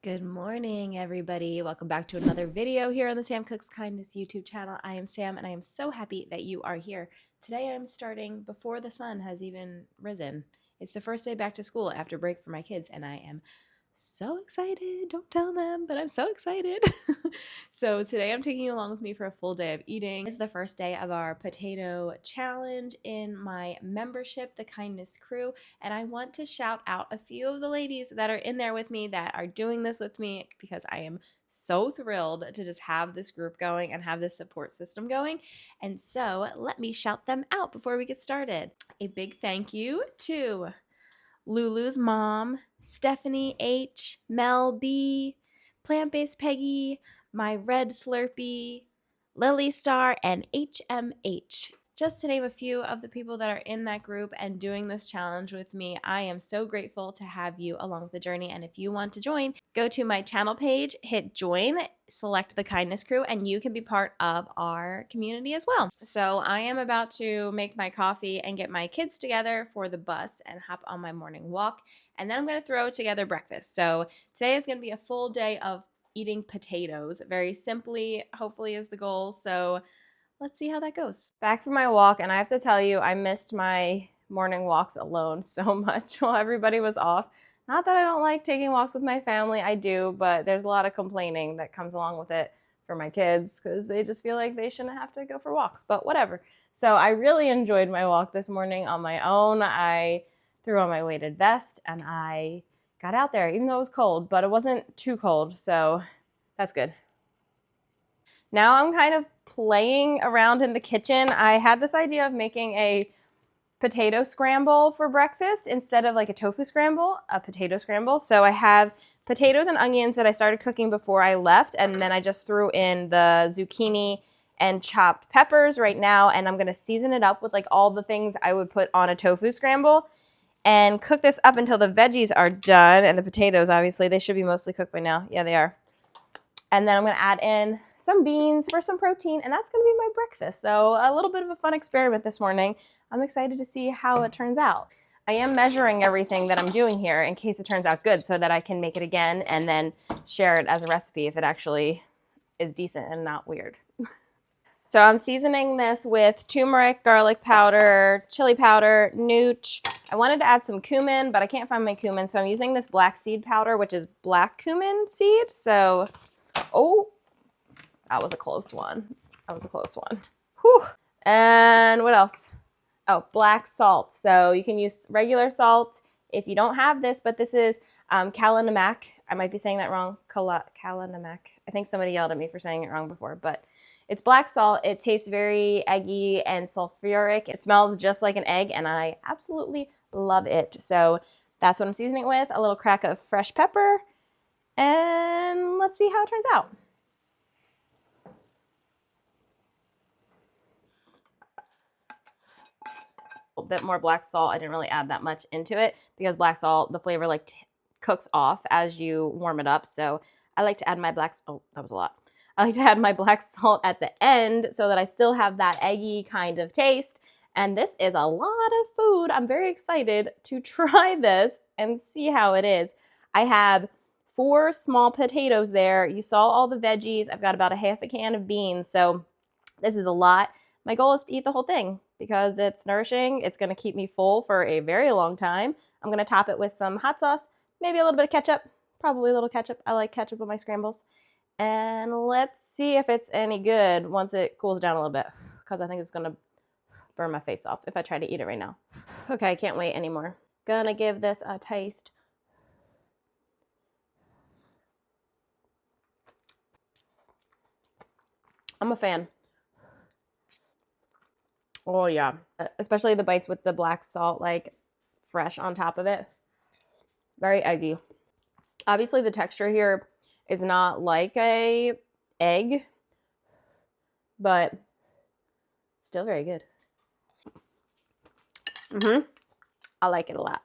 Good morning, everybody. Welcome back to another video here on the Sam Cooks Kindness YouTube channel. I am Sam, and I am so happy that you are here. Today I'm starting before the sun has even risen. It's the first day back to school after break for my kids, and I am so excited. Don't tell them, but I'm so excited. So today I'm taking you along with me for a full day of eating. It's the first day of our potato challenge in my membership, the Kindness Crew, and I want to shout out a few of the ladies that are in there with me that are doing this with me because I am so thrilled to just have this group going and have this support system going. And so let me shout them out before we get started. A big thank you to Lulu's mom, Stephanie H, Mel B, Plant-Based Peggy, My Red Slurpee, Lily Star, and HMH. Just to name a few of the people that are in that group and doing this challenge with me, I am so grateful to have you along the journey. And if you want to join, go to my channel page, hit join, select the Kindness Crew, and you can be part of our community as well. So I am about to make my coffee and get my kids together for the bus and hop on my morning walk. And then I'm going to throw together breakfast. So today is going to be a full day of eating potatoes. Very simply, hopefully, is the goal. So let's see how that goes. Back from my walk, and I have to tell you, I missed my morning walks alone so much while everybody was off. Not that I don't like taking walks with my family, I do, but there's a lot of complaining that comes along with it for my kids because they just feel like they shouldn't have to go for walks, but whatever. So I really enjoyed my walk this morning on my own. I threw on my weighted vest and I got out there, even though it was cold, but it wasn't too cold, so that's good. Now I'm kind of playing around in the kitchen. I had this idea of making a potato scramble for breakfast instead of like a tofu scramble, a potato scramble. So I have potatoes and onions that I started cooking before I left, and then I just threw in the zucchini and chopped peppers right now, and I'm gonna season it up with like all the things I would put on a tofu scramble and cook this up until the veggies are done, and the potatoes, obviously, they should be mostly cooked by now. Yeah, they are. And then I'm going to add in some beans for some protein, and that's going to be my breakfast. So a little bit of a fun experiment this morning. I'm excited to see how it turns out. I am measuring everything that I'm doing here in case it turns out good so that I can make it again and then share it as a recipe if it actually is decent and not weird. So I'm seasoning this with turmeric, garlic powder, chili powder, nooch. I wanted to add some cumin, but I can't find my cumin, so I'm using this black seed powder, which is black cumin seed. So oh, that was a close one. That was a close one. Whew. And what else? Oh, black salt. So you can use regular salt if you don't have this, but this is kalinamak. I might be saying that wrong. Kalinamak. I think somebody yelled at me for saying it wrong before, but it's black salt. It tastes very eggy and sulfuric. It smells just like an egg, and I absolutely love it. So that's what I'm seasoning it with. A little crack of fresh pepper. And let's see how it turns out. A bit more black salt. I didn't really add that much into it because black salt, the flavor like cooks off as you warm it up. So I like to add my oh, that was a lot. I like to add my black salt at the end so that I still have that eggy kind of taste. And this is a lot of food. I'm very excited to try this and see how it is. I have 4 small potatoes there. You saw all the veggies. I've got about a half a can of beans. So this is a lot. My goal is to eat the whole thing because it's nourishing. It's going to keep me full for a very long time. I'm going to top it with some hot sauce, maybe a little bit of ketchup, probably a little ketchup. I like ketchup on my scrambles. And let's see if it's any good once it cools down a little bit because I think it's going to burn my face off if I try to eat it right now. Okay, I can't wait anymore. Gonna give this a taste. I'm a fan. Oh yeah, especially the bites with the black salt like fresh on top of it. Very eggy. Obviously the texture here is not like a egg, but still very good. I like it a lot.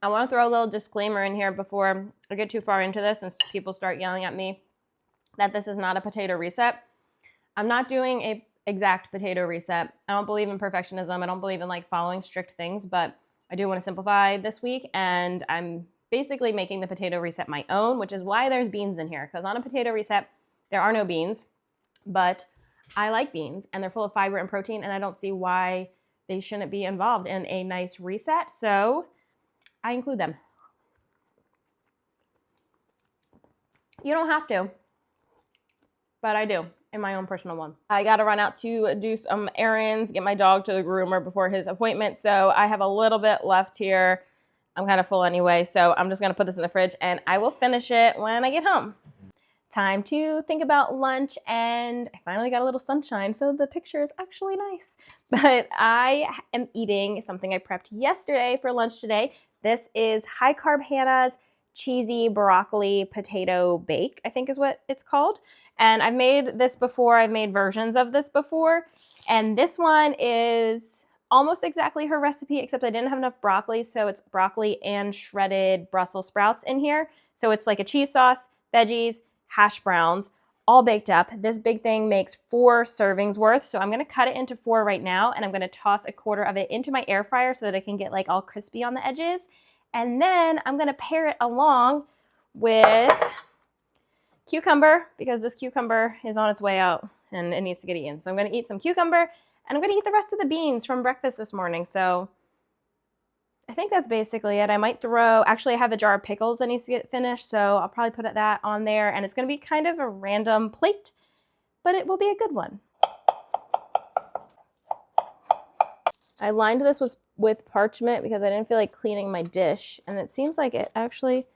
I want to throw a little disclaimer in here before I get too far into this and people start yelling at me that this is not a potato reset. I'm not doing a exact potato reset. I don't believe in perfectionism. I don't believe in like following strict things, but I do want to simplify this week, and I'm basically making the potato reset my own, which is why there's beans in here. Because on a potato reset, there are no beans, but I like beans and they're full of fiber and protein, and I don't see why they shouldn't be involved in a nice reset. So I include them. You don't have to, but I do in my own personal one. I got to run out to do some errands, get my dog to the groomer before his appointment. So I have a little bit left here. I'm kind of full anyway, so I'm just going to put this in the fridge and I will finish it when I get home. Time to think about lunch, and I finally got a little sunshine, so the picture is actually nice. But I am eating something I prepped yesterday for lunch today. This is High Carb Hannah's cheesy broccoli potato bake, I think is what it's called. And I've made this before. I've made versions of this before. And this one is almost exactly her recipe, except I didn't have enough broccoli. So it's broccoli and shredded Brussels sprouts in here. So it's like a cheese sauce, veggies, hash browns, all baked up. This big thing makes 4 servings worth. So I'm going to cut it into 4 right now. And I'm going to toss a quarter of it into my air fryer so that it can get like all crispy on the edges. And then I'm going to pair it along with cucumber, because this cucumber is on its way out and it needs to get eaten. So I'm going to eat some cucumber, and I'm going to eat the rest of the beans from breakfast this morning. So I think that's basically it. I might actually I have a jar of pickles that needs to get finished, so I'll probably put that on there, and it's going to be kind of a random plate, but it will be a good one. I lined this with parchment because I didn't feel like cleaning my dish, and it seems like it actually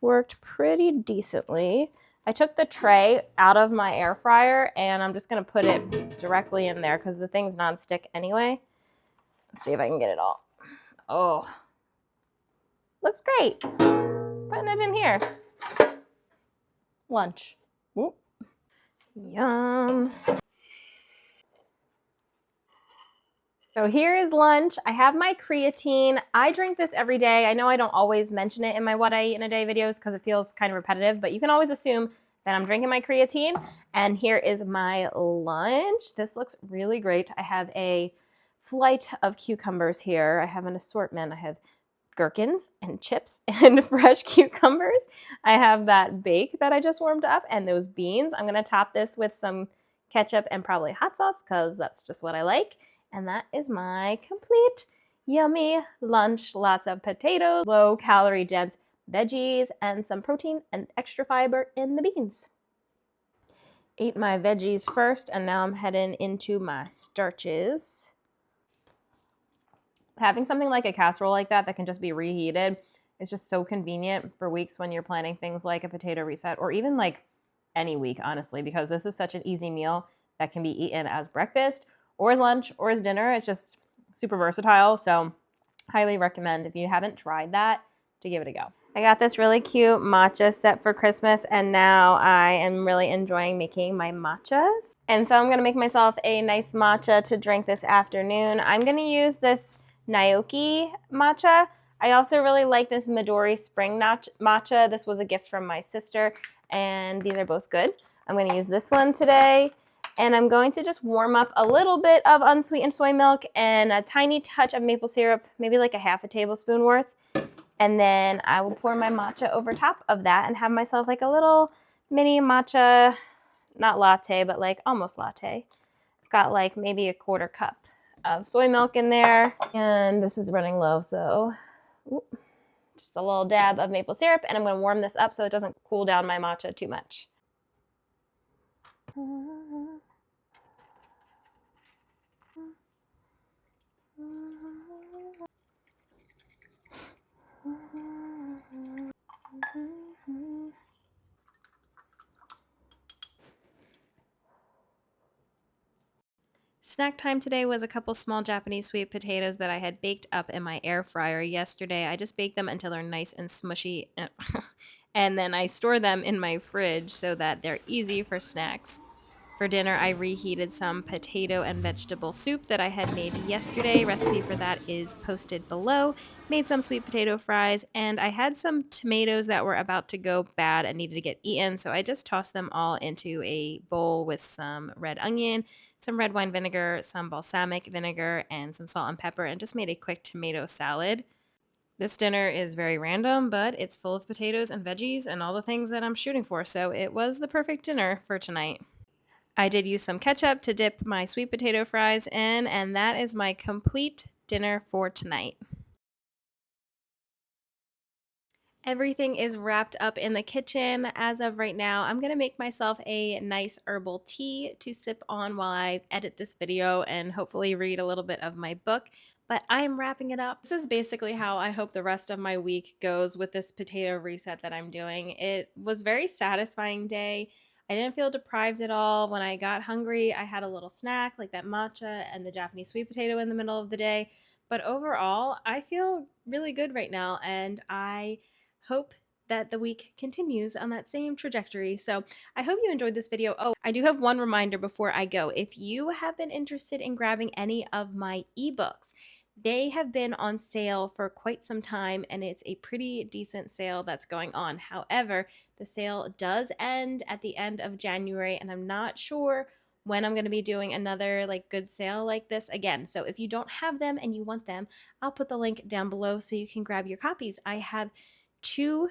worked pretty decently. I took the tray out of my air fryer, and I'm just going to put it directly in there because the thing's nonstick anyway. Let's see if I can get it all. Oh, looks great. Putting it in here. Lunch. Ooh. Yum. So here is lunch. I have my creatine. I drink this every day. I know I don't always mention it in my What I Eat in a Day videos because it feels kind of repetitive, but you can always assume that I'm drinking my creatine. And here is my lunch. This looks really great. I have a flight of cucumbers here. I have an assortment. I have gherkins and chips and fresh cucumbers. I have that bake that I just warmed up and those beans. I'm going to top this with some ketchup and probably hot sauce because that's just what I like. And that is my complete yummy lunch. Lots of potatoes, low calorie dense veggies, and some protein and extra fiber in the beans. Ate my veggies first, and now I'm heading into my starches. Having something like a casserole like that can just be reheated is just so convenient for weeks when you're planning things like a potato reset, or even like any week, honestly, because this is such an easy meal that can be eaten as breakfast or as lunch or as dinner. It's just super versatile. So highly recommend, if you haven't tried that, to give it a go. I got this really cute matcha set for Christmas, and now I am really enjoying making my matchas. And so I'm going to make myself a nice matcha to drink this afternoon. I'm going to use this Naoki matcha. I also really like this Midori spring matcha. This was a gift from my sister, and these are both good. I'm going to use this one today. And I'm going to just warm up a little bit of unsweetened soy milk and a tiny touch of maple syrup, maybe like a half a tablespoon worth. And then I will pour my matcha over top of that and have myself like a little mini matcha, not latte, but like almost latte. I've got like maybe a quarter cup of soy milk in there. And this is running low, so just a little dab of maple syrup. And I'm going to warm this up so it doesn't cool down my matcha too much. Snack time today was a couple small Japanese sweet potatoes that I had baked up in my air fryer yesterday. I just baked them until they're nice and smushy, and then I store them in my fridge so that they're easy for snacks. For dinner, I reheated some potato and vegetable soup that I had made yesterday. Recipe for that is posted below. Made some sweet potato fries, and I had some tomatoes that were about to go bad and needed to get eaten, so I just tossed them all into a bowl with some red onion, some red wine vinegar, some balsamic vinegar, and some salt and pepper, and just made a quick tomato salad. This dinner is very random, but it's full of potatoes and veggies and all the things that I'm shooting for, so it was the perfect dinner for tonight. I did use some ketchup to dip my sweet potato fries in, and that is my complete dinner for tonight. Everything is wrapped up in the kitchen as of right now. I'm going to make myself a nice herbal tea to sip on while I edit this video and hopefully read a little bit of my book. But I am wrapping it up. This is basically how I hope the rest of my week goes with this potato reset that I'm doing. It was a very satisfying day. I didn't feel deprived at all. When I got hungry, I had a little snack like that matcha and the Japanese sweet potato in the middle of the day. But overall, I feel really good right now, and I hope that the week continues on that same trajectory. So I hope you enjoyed this video. Oh, I do have one reminder before I go. If you have been interested in grabbing any of my ebooks, they have been on sale for quite some time, and it's a pretty decent sale that's going on. However, the sale does end at the end of January, and I'm not sure when I'm going to be doing another like good sale like this again. So if you don't have them and you want them, I'll put the link down below so you can grab your copies. I have two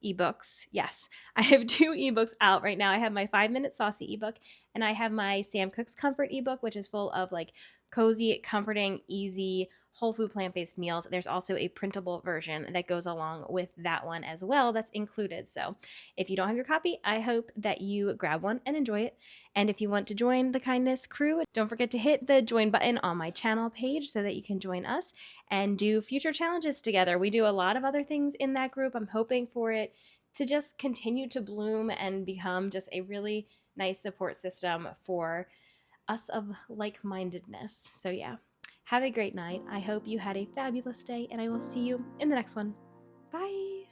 ebooks. Yes, I have two ebooks out right now. I have my 5-minute saucy ebook, and I have my Sam Cooks Comfort ebook, which is full of like cozy, comforting, easy, whole food plant-based meals. There's also a printable version that goes along with that one as well that's included. So if you don't have your copy, I hope that you grab one and enjoy it. And if you want to join the Kindness crew, don't forget to hit the join button on my channel page so that you can join us and do future challenges together. We do a lot of other things in that group. I'm hoping for it to just continue to bloom and become just a really nice support system for us of like-mindedness. So yeah, have a great night. I hope you had a fabulous day, and I will see you in the next one. Bye!